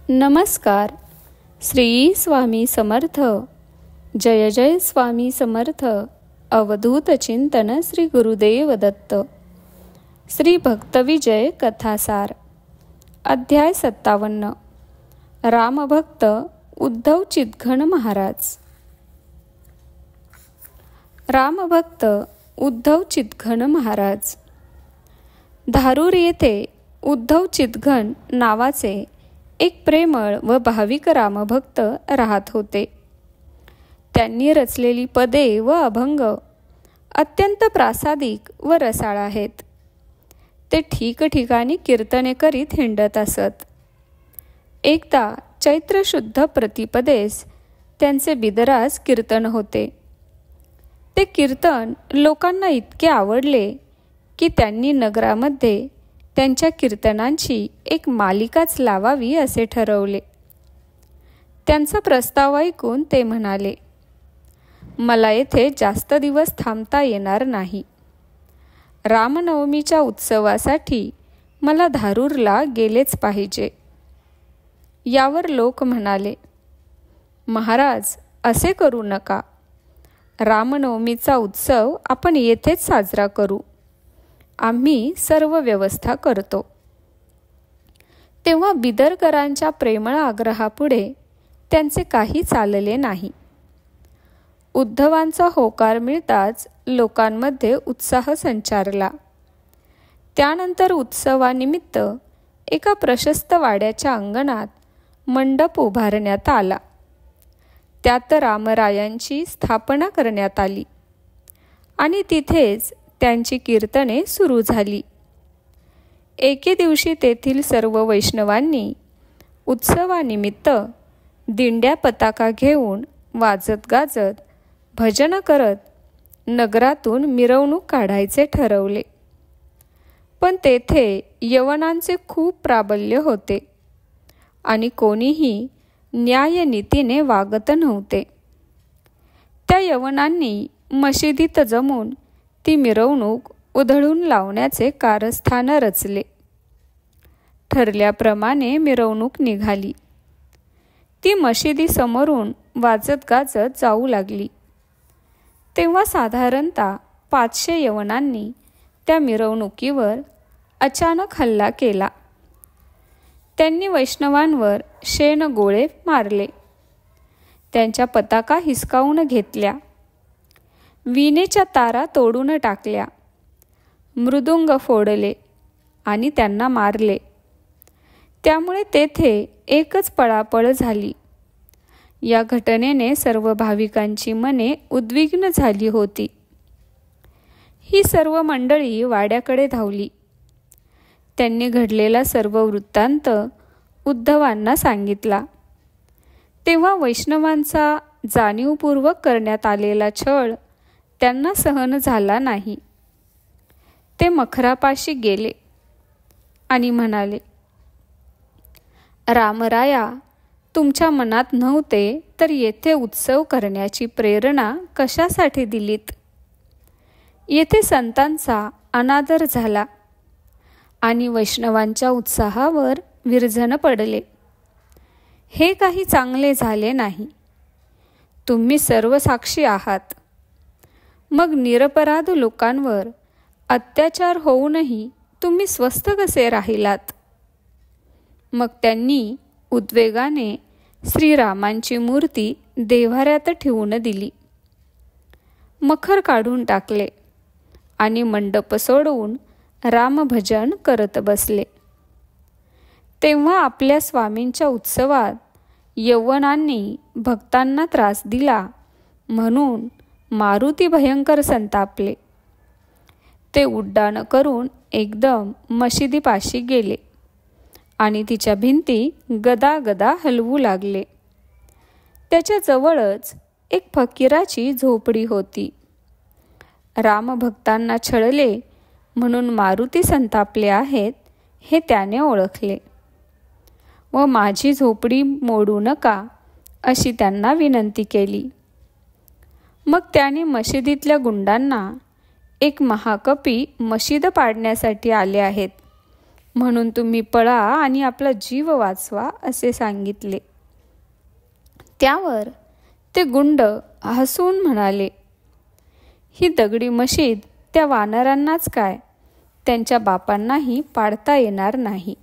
नमस्कार. श्री स्वामी समर्थ. जय जय स्वामी समर्थ. अवधूत चिंतन श्री गुरुदेव दत्त. श्री भक्तविजय कथासार. अध्याय 57. रामभक्त उद्धव चितघन महाराज. रामभक्त उद्धव चितघन महाराज. धारूर येथे उद्धव चितघन नावाचे एक प्रेमळ व भाविक रामभक्त राहत होते. त्यांनी रचलेली पदे व अभंग अत्यंत प्रासादिक व रसाळ आहेत. ते ठिकठिकाणी कीर्तने करीत हिंडत असत. एकदा चैत्र शुद्ध प्रतिपदेस त्यांचे बिदरास कीर्तन होते. ते कीर्तन लोकांना इतके आवडले की त्यांनी नगरामध्ये त्यांच्या कीर्तनांची एक मालिकाच लावावी असे ठरवले. त्यांचा प्रस्ताव ऐकून ते म्हणाले, मला येथे जास्त दिवस थांबता येणार नाही. रामनवमीच्या उत्सवासाठी मला धारूरला गेलेच पाहिजे. यावर लोक म्हणाले, महाराज असे करू नका. रामनवमीचा उत्सव आपण येथेच साजरा करू. आम्ही सर्व व्यवस्था करतो. तेव्हा बिदरकरांच्या प्रेमळ आग्रहापुढे त्यांचे काही चालले नाही. उद्धवांचा होकार मिळताच लोकांमध्ये उत्साह संचारला. त्यानंतर उत्सवानिमित्त एका प्रशस्त वाड्याच्या अंगणात मंडप उभारण्यात आला. त्यात रामरायांची स्थापना करण्यात आली आणि तिथेच त्यांची कीर्तने सुरू झाली. एके दिवशी तेथील सर्व वैष्णवांनी उत्सवानिमित्त दिंड्या पताका घेऊन वाजत गाजत भजन करत नगरातून मिरवणूक काढायचे ठरवले. पण तेथे यवनांचे खूप प्राबल्य होते आणि कोणीही न्यायनीतीने वागत नव्हते. त्या यवनांनी मशिदीत जमून ती मिरवणूक उधळून लावण्याचे कारस्थान रचले. ठरल्याप्रमाणे मिरवणूक निघाली. ती मशिदीसमोरून वाजत गाजत जाऊ लागली. तेव्हा साधारणतः 500 यवनांनी त्या मिरवणुकीवर अचानक हल्ला केला. त्यांनी वैष्णवांवर शेणगोळे मारले. त्यांच्या पताका हिसकावून घेतल्या. वीणेच्या तारा तोडून टाकल्या. मृदुंग फोडले आणि त्यांना मारले. त्यामुळे तेथे एकच पळापळ झाली. या घटनेने सर्व भाविकांची मने उद्विग्न झाली होती. ही सर्व मंडळी वाड्याकडे धावली. त्यांनी घडलेला सर्व वृत्तांत उद्धवांना सांगितला. तेव्हा वैष्णवांचा जाणीवपूर्वक करण्यात आलेला छळ त्यांना सहन झाला नाही. ते मखरापाशी गेले आणि म्हणाले, रामराया, तुमच्या मनात नव्हते तर येथे उत्सव करण्याची प्रेरणा कशासाठी दिलीत? येथे संतांचा अनादर झाला आणि वैष्णवांच्या उत्साहावर विरजण पडले. हे काही चांगले झाले नाही. तुम्ही सर्व साक्षी आहात. मग निरपराध लोकांवर अत्याचार होऊनही तुम्ही स्वस्थ कसे राहिलात? मग त्यांनी उद्वेगाने श्रीरामांची मूर्ती देव्हाऱ्यात ठेवून दिली. मखर काढून टाकले आणि मंडप सोडवून रामभजन करत बसले. तेव्हा आपल्या स्वामींच्या उत्सवात यवनांनी भक्तांना त्रास दिला म्हणून मारुती भयंकर संतापले. ते उड्डाण करून एकदम मशिदीपाशी गेले आणि तिच्या भिंती गदागदा हलवू लागले. त्याच्या जवळच एक फकीराची झोपडी होती. रामभक्तांना छळले म्हणून मारुती संतापले आहेत हे त्याने ओळखले व माझी झोपडी मोडू नका अशी त्यांना विनंती केली. मग त्याने मशिदीतल्या गुंडांना एक महाकपी मशीद पाडण्यासाठी आले आहेत म्हणून तुम्ही पळा आणि आपला जीव वाचवा असे सांगितले. त्यावर ते गुंड हसून म्हणाले, ही दगडी मशीद त्या वानरांनाच काय, त्यांच्या बापांनाही पाडता येणार नाही.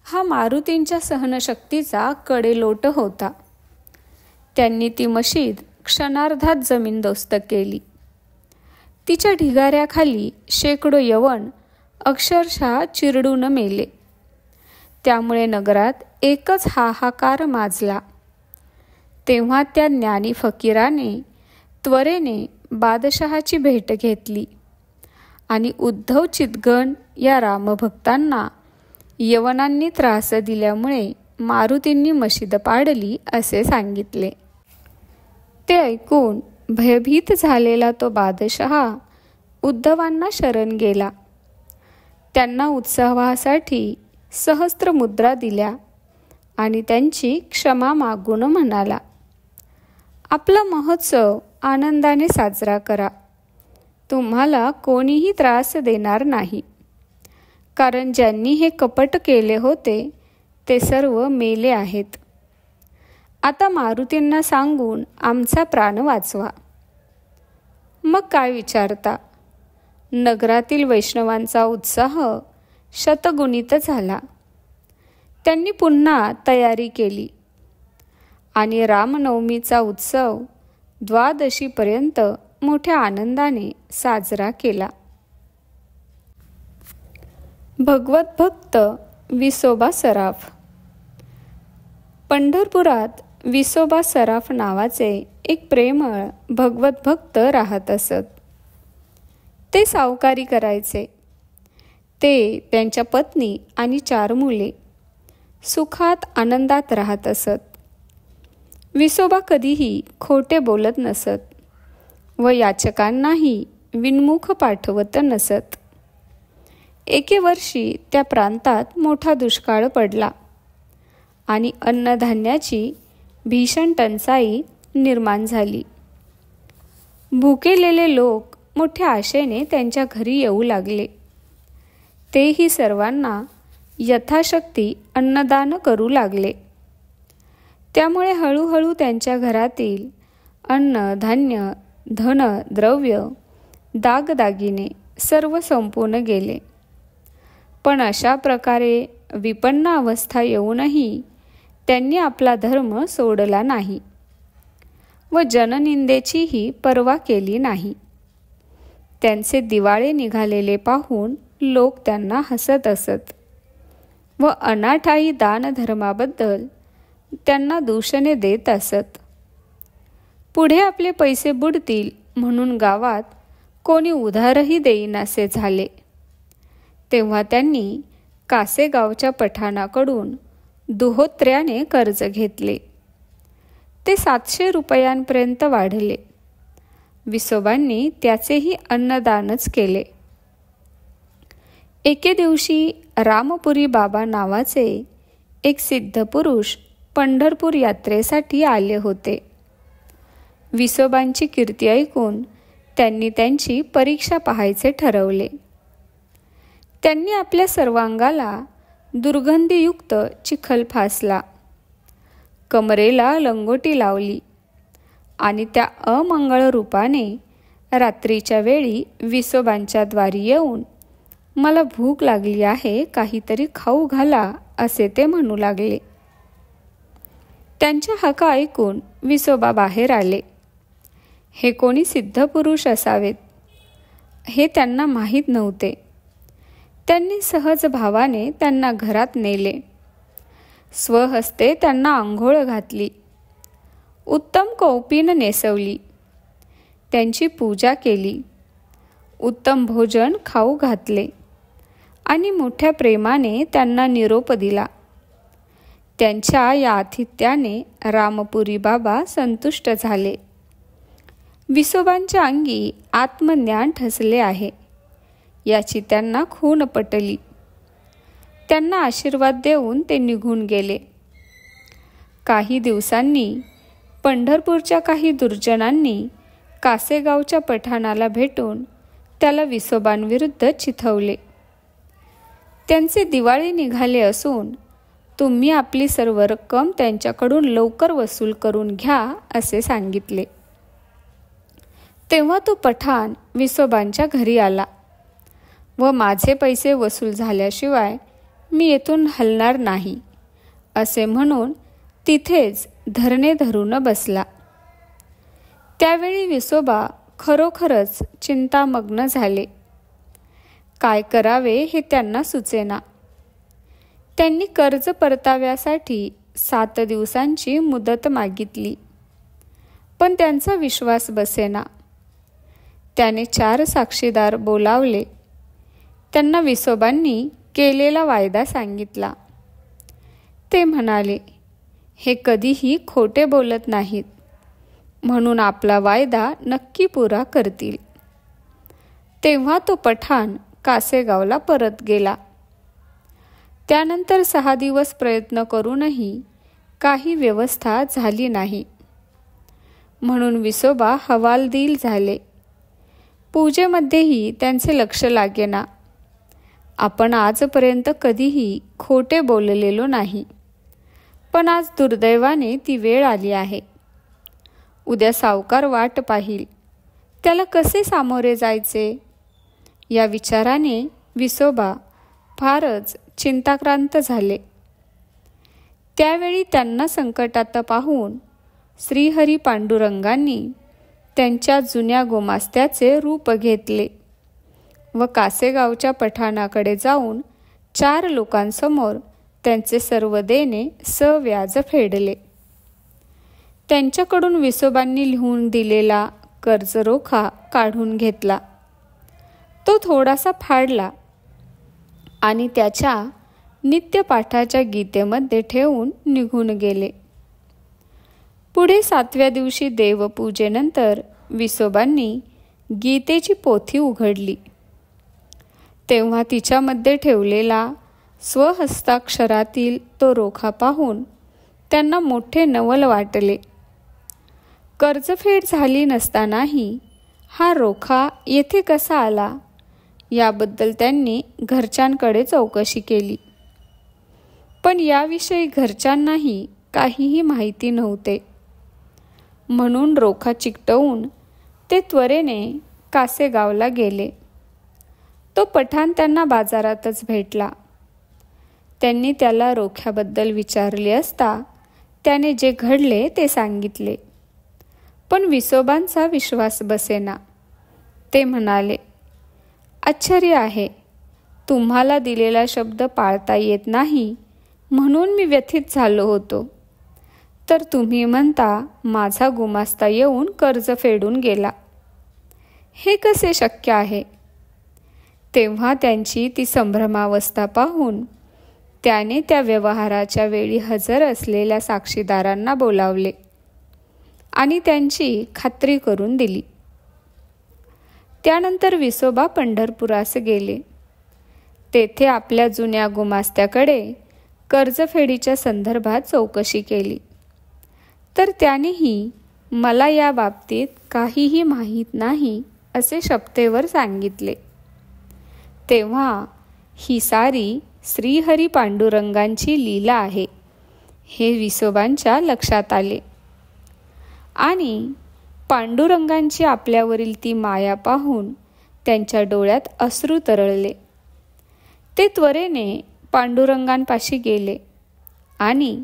हा मारुतींच्या सहनशक्तीचा कडेलोट होता. त्यांनी ती मशीद क्षणार्धात जमीनदोस्त केली. तिच्या ढिगाऱ्याखाली शेकडो यवन अक्षरशः चिरडून मेले. त्यामुळे नगरात एकच हाहाकार माजला. तेव्हा त्या ज्ञानी फकीराने त्वरेने बादशहाची भेट घेतली आणि उद्धव चितगण या रामभक्तांना यवनांनी त्रास दिल्यामुळे मारुतींनी मशीद पाडली असे सांगितले. ते ऐकून भयभीत झालेला तो बादशहा उद्धवांना शरण गेला. त्यांना उत्सवासाठी सहस्त्र मुद्रा दिल्या आणि त्यांची क्षमा मागून म्हणाला, आपला महोत्सव आनंदाने साजरा करा. तुम्हाला कोणीही त्रास देणार नाही, कारण ज्यांनी हे कपट केले होते ते सर्व मेले आहेत. आता मारुतींना सांगून आमचा प्राण वाचवा. मग काय विचारता, नगरातील वैष्णवांचा उत्साह शतगुणित झाला. त्यांनी पुन्हा तयारी केली आणि रामनवमीचा उत्सव द्वादशीपर्यंत मोठ्या आनंदाने साजरा केला. भगवत भक्त विसोबा सराफ. पंढरपुरात विसोबा सराफ नावाचे एक प्रेमळ भगवत भक्त राहत असत. ते सावकारी करायचे. ते, त्यांच्या पत्नी आणि 4 मुले सुखात आनंदात राहत असत. विसोबा कधीही खोटे बोलत नसत व याचकांनाही विनमुख पाठवत नसत. एके वर्षी त्या प्रांतात मोठा दुष्काळ पडला आणि अन्नधान्याची भीषण टंचाई निर्माण झाली. भुकेलेले लोक मोठ्या आशेने त्यांच्या घरी येऊ लागले. तेही सर्वांना यथाशक्ती अन्नदान करू लागले. त्यामुळे हळूहळू त्यांच्या घरातील अन्न, धान्य, धन, द्रव्य, दागदागिने सर्व संपून गेले. पण अशा प्रकारे विपन्न अवस्था येऊनही त्यांनी आपला धर्म सोडला नाही व जननिंदेचीही पर्वा केली नाही. त्यांचे दिवाळे निघालेले पाहून लोक त्यांना हसत असत व अनाठायी दानधर्माबद्दल त्यांना दूषणे देत असत. पुढे आपले पैसे बुडतील म्हणून गावात कोणी उधारही देईनासे झाले. तेव्हा त्यांनी कासेगावच्या पठाणाकडून दुहोत्र्याने कर्ज घेतले. ते 700 रुपयांपर्यंत वाढले. विसोबांनी त्याचेही अन्नदानच केले. एके दिवशी रामपुरी बाबा नावाचे एक सिद्ध पुरुष पंढरपूर यात्रेसाठी आले होते. विसोबांची कीर्ती ऐकून त्यांनी त्यांची परीक्षा पाहायचे ठरवले. त्यांनी आपल्या सर्वांगाला दुर्गंधीयुक्त चिखल फासला, कमरेला लंगोटी लावली आणि त्या अमंगळ रूपाने रात्रीच्या वेळी विसोबांच्या द्वारी येऊन, मला भूक लागली आहे, काहीतरी खाऊ घाला असे ते म्हणू लागले. त्यांच्या हाका ऐकून विसोबा बाहेर आले. हे कोणी सिद्ध पुरुष असावेत हे त्यांना माहीत नव्हते. त्यांनी सहज भावाने त्यांना घरात नेले. स्वहस्ते त्यांना आंघोळ घातली. उत्तम कौपीन नेसवली. त्यांची पूजा केली. उत्तम भोजन खाऊ घातले आणि मोठ्या प्रेमाने त्यांना निरोप दिला. त्यांच्या या आतिथ्याने रामपुरी बाबा संतुष्ट झाले. विसोबांच्या अंगी आत्मज्ञान ठसले आहे याची त्यांना खूण पटली. त्यांना आशीर्वाद देऊन ते निघून गेले. काही दिवसांनी पंढरपूरच्या काही दुर्जनांनी कासेगावच्या पठाणाला भेटून त्याला विसोबांविरुद्ध चिथवले. त्यांचे दिवाळे निघाले असून तुम्ही आपली सर्व रक्कम त्यांच्याकडून लवकर वसूल करून घ्या असे सांगितले. तेव्हा तो पठाण विसोबांच्या घरी आला व माझे पैसे वसूल झाल्याशिवाय मी येथून हलणार नाही असे म्हणून तिथेच धरणे धरून बसला. त्यावेळी विसोबा खरोखरच चिंतामग्न झाले. काय करावे हे त्यांना सुचेना. त्यांनी कर्ज परताव्यासाठी 7 दिवसांची मुदत मागितली, पण त्यांचा विश्वास बसेना. त्याने 4 साक्षीदार बोलावले. त्यांना विसोबांनी केलेला वायदा सांगितला. ते म्हणाले, हे कधीही खोटे बोलत नाहीत, म्हणून आपला वायदा नक्की पुरा करतील. तेव्हा तो पठाण कासेगावला परत गेला. त्यानंतर 6 दिवस प्रयत्न करूनही काही व्यवस्था झाली नाही, म्हणून विसोबा हवालदिल झाले. पूजेमध्येही त्यांचे लक्ष लागेना. आपण आजपर्यंत कधीही खोटे बोललेलो नाही, पण आज दुर्दैवाने ती वेळ आली आहे. उद्या सावकार वाट पाहील, त्याला कसे सामोरे जायचे? या विचाराने विसोबा फारच चिंताक्रांत झाले. त्यावेळी त्यांना संकटात पाहून श्रीहरी पांडुरंगांनी त्यांच्या जुन्या गोमास्त्याचे रूप घेतले व कासेगावच्या पठाणाकडे जाऊन 4 लोकांसमोर त्यांचे सर्व देणे सव्याज फेडले. त्यांच्याकडून विसोबांनी लिहून दिलेला कर्जरोखा काढून घेतला. तो थोडासा फाडला आणि त्याच्या नित्यपाठाच्या गीतेमध्ये ठेवून निघून गेले. पुढे 7व्या दिवशी देवपूजेनंतर विसोबांनी गीतेची पोथी उघडली. तेव्हा तिच्यामध्ये ठेवलेला स्वहस्ताक्षरातील तो रोखा पाहून त्यांना मोठे नवल वाटले. कर्जफेड झाली नसतानाही हा रोखा येथे कसा आला याबद्दल त्यांनी घरच्यांकडे चौकशी केली, पण याविषयी घरच्यांनाही काहीही माहिती नव्हते. म्हणून रोखा चिकटवून ते त्वरेने कासेगावला गेले. तो पठाण त्यांना बाजारातच भेटला. त्यांनी त्याला रोख्याबद्दल विचारले असता त्याने जे घडले ते सांगितले, पण विसोबांचा विश्वास बसेना. ते म्हणाले, आश्चर्य आहे, तुम्हाला दिलेला शब्द पाळता येत नाही म्हणून मी व्यथित झालो होतो, तर तुम्ही म्हणता माझा गुमास्ता येऊन कर्ज फेडून गेला. हे कसे शक्य आहे? तेव्हा त्यांची ती संभ्रमावस्था पाहून त्याने त्या व्यवहाराच्या वेळी हजर असलेल्या साक्षीदारांना बोलावले आणि त्यांची खात्री करून दिली. त्यानंतर विसोबा पंढरपुरास गेले. तेथे आपल्या जुन्या गुमास्त्याकडे कर्जफेडीच्या संदर्भात चौकशी केली, तर त्यानेही मला या बाबतीत काहीही माहीत नाही असे शपथेवर सांगितले. तेव्हा ही सारी श्रीहरी पांडुरंगांची लीला आहे हे विसोबांच्या लक्षात आले आणि पांडुरंगांची आपल्यावरील ती माया पाहून त्यांच्या डोळ्यात अश्रू तरळले. ते त्वरेने पांडुरंगांपाशी गेले आणि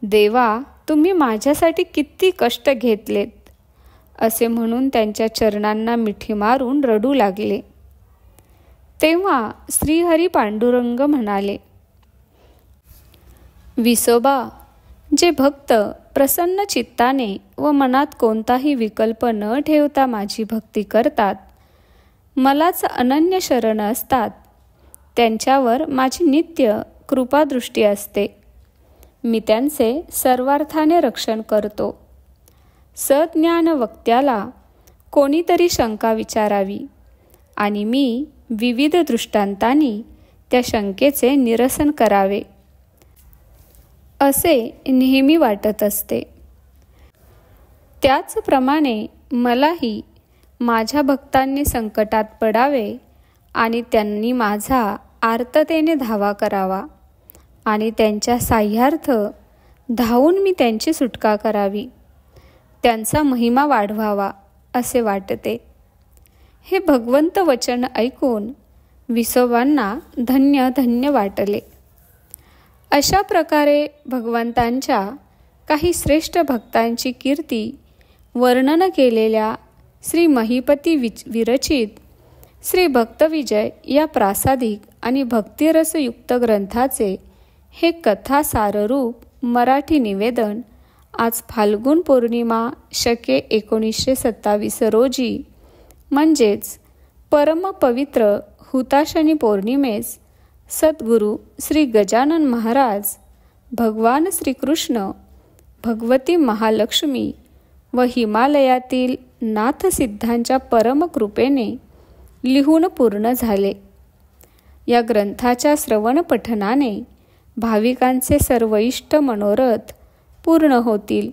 देवा, तुम्ही माझ्यासाठी किती कष्ट घेतलेत असे म्हणून त्यांच्या चरणांना मिठी मारून रडू लागले. तेव्हा श्रीहरी पांडुरंग म्हणाले, विसोबा, जे भक्त प्रसन्न चित्ताने व मनात कोणताही विकल्प न ठेवता माझी भक्ती करतात, मलाच अनन्य शरण असतात, त्यांच्यावर माझी नित्य कृपादृष्टी असते. मी त्यांचे सर्वार्थाने रक्षण करतो. सज्ञान वक्त्याला कोणीतरी शंका विचारावी आणि मी विविध दृष्टांतांनी त्या शंकेचे निरसन करावे असे नेहमी वाटत असते. त्याचप्रमाणे मलाही माझ्या भक्तांनी संकटात पडावे आणि त्यांनी माझा आर्ततेने धावा करावा आणि त्यांच्या साह्यार्थ धावून मी त्यांची सुटका करावी, त्यांचा महिमा वाढवावा असे वाटते. हे भगवंत वचन ऐकून विसोबांना धन्य धन्य वाटले. अशा प्रकारे भगवंतांच्या काही श्रेष्ठ भक्तांची कीर्ती वर्णन केलेल्या श्री महिपती विरचित श्री भक्तविजय या प्रासादिक आणि भक्तिरसयुक्त ग्रंथाचे हे कथासाररूप मराठी निवेदन आज फाल्गुन पौर्णिमा शके 1927 रोजी म्हणजेच परमपवित्र हुताशनी पौर्णिमेस सद्गुरू श्री गजानन महाराज, भगवान श्रीकृष्ण, भगवती महालक्ष्मी व हिमालयातील नाथसिद्धांच्या परमकृपेने लिहून पूर्ण झाले. या ग्रंथाच्या श्रवण पठनाने भाविकांचे सर्व इष्ट मनोरथ पूर्ण होतील,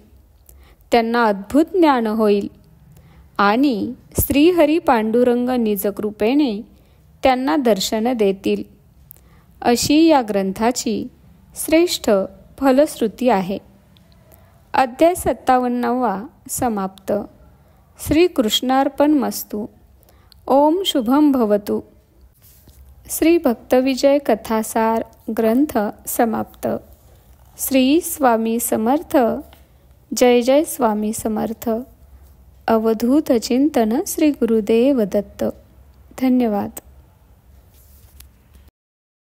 त्यांना अद्भुत ज्ञान होईल आणि श्रीहरी पांडुरंग निजकृपेने त्यांना दर्शन देतील, अशी या ग्रंथाची श्रेष्ठ फलश्रुती आहे. अध्याय 57 समाप्त. श्रीकृष्णार्पणमस्तु. ओम शुभम भवतु. श्री भक्तविजय कथासार ग्रंथ समाप्त. श्री स्वामी समर्थ. जय जय स्वामी समर्थ. अवधूत चिंतन श्री गुरुदेव दत्त. धन्यवाद.